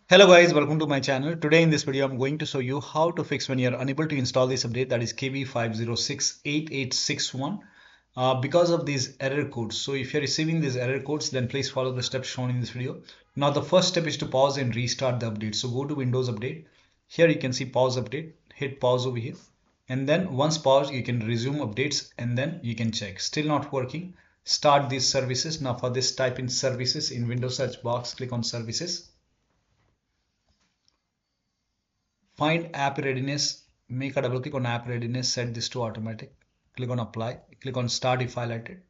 Hello guys, welcome to my channel. Today in this video I'm going to show you how to fix when you're unable to install this update, that is KB5068861 because of these error codes. So if you're receiving these error codes, then please follow the steps shown in this video. Now the first step is to pause and restart the update. So go to Windows Update. Here you can see pause update. Hit pause over here. And then once paused, you can resume updates and then you can check. Still not working. Start these services. Now for this, type in services in Windows search box, click on services. Find app readiness, make a double click on app readiness, set this to automatic, click on apply, click on start if highlighted,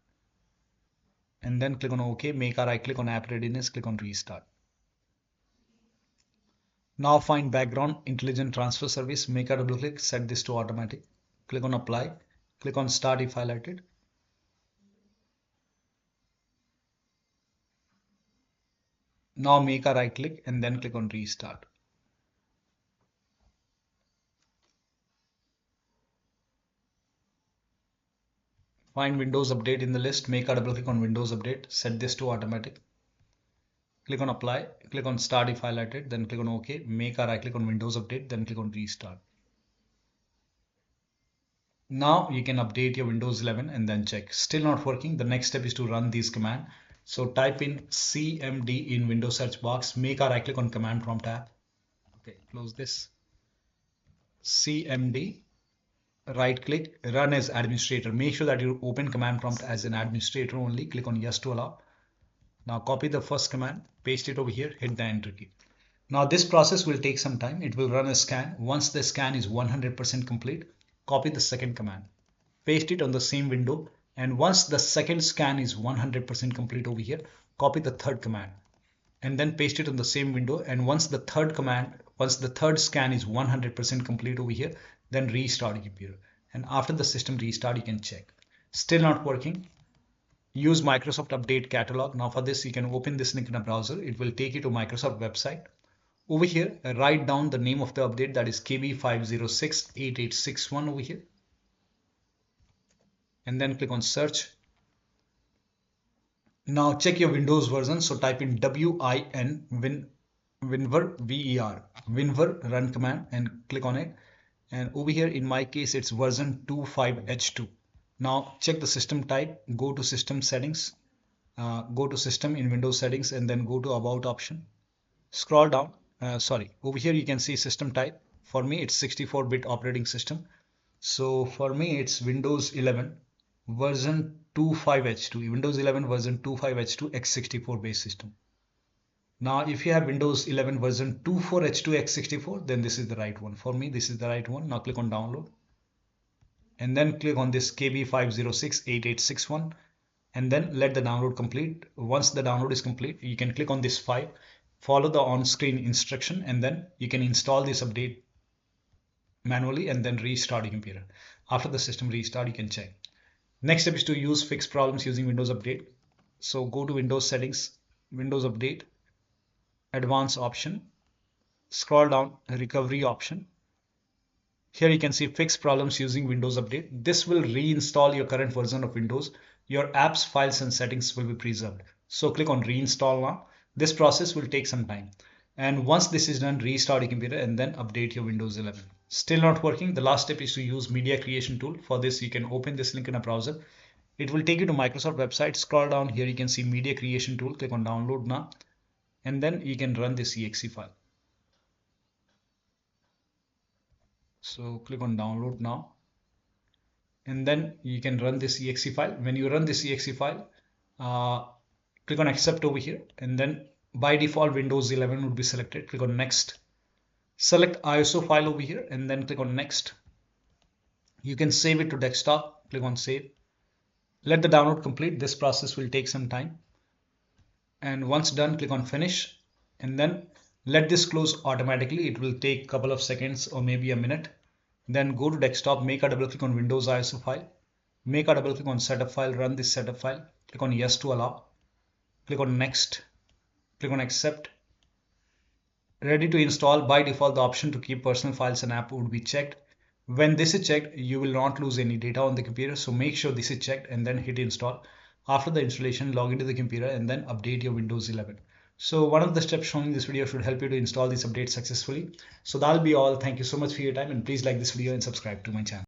and then click on OK, make a right click on app readiness, click on restart. Now find background intelligent transfer service, make a double click, set this to automatic, click on apply, click on start if highlighted. Now make a right click and then click on restart. Find Windows Update in the list, make a double click on Windows Update, set this to automatic. Click on apply, click on start if highlighted, then click on OK, make a right click on Windows Update, then click on restart. Now you can update your Windows 11 and then check. Still not working. The next step is to run this command. So type in CMD in Windows search box, make a right click on command prompt tab. Okay, close this. CMD, right click, run as administrator. Make sure that you open command prompt as an administrator only. Click on yes to allow. Now copy the first command, paste it over here, hit the enter key. Now this process will take some time. It will run a scan. Once the scan is 100% complete, copy the second command, paste it on the same window, and once the second scan is 100% complete over here, copy the third command and then paste it on the same window, and once the third scan is 100% complete over here, then restart your computer, and after the system restart you can check. Still not working, use Microsoft Update Catalog. Now for this you can open this link in a browser. It will take you to Microsoft website. Over here, write down the name of the update, that is KB5068861 over here, and then click on search. Now check your Windows version. So type in WIN WinVer WinVer run command and click on it. And over here in my case it's version 25H2. Now check the system type, go to system settings, go to system in Windows settings and then go to about option. Scroll down. Over here you can see system type. For me it's 64-bit operating system. So for me it's Windows 11 version 25H2, Windows 11 version 25H2 x64 based system. Now if you have Windows 11 version 24H2 x64, then this is the right one. For me this is the right one. Now click on download and then click on this KB5068861 and then let the download complete. Once the download is complete, you can click on this file, follow the on-screen instruction, and then you can install this update manually and then restart your computer. After the system restart, you can check. Next step is to use fix problems using Windows Update. So go to Windows settings, Windows Update, advanced option, scroll down, recovery option. Here you can see fix problems using Windows Update. This will reinstall your current version of Windows. Your apps, files and settings will be preserved. So click on reinstall now. This process will take some time. And once this is done, restart your computer and then update your Windows 11. Still not working. The last step is to use media creation tool. For this, you can open this link in a browser. It will take you to Microsoft website. Scroll down here. You can see media creation tool. Click on download now. And then you can run this exe file. So click on download now. And then you can run this exe file. When you run this exe file, click on accept over here. And then by default, Windows 11 would be selected. Click on next. Select ISO file over here and then click on next. You can save it to desktop. Click on save. Let the download complete. This process will take some time. And once done, click on finish and then let this close automatically. It will take a couple of seconds or maybe a minute. Then go to desktop, make a double click on Windows ISO file, make a double click on setup file, run this setup file, click on yes to allow, click on next, click on accept. Ready to install. By default, the option to keep personal files and app would be checked. When this is checked, you will not lose any data on the computer. So make sure this is checked and then hit install. After the installation, log into the computer and then update your Windows 11. So one of the steps shown in this video should help you to install these updates successfully. So that'll be all. Thank you so much for your time, and please like this video and subscribe to my channel.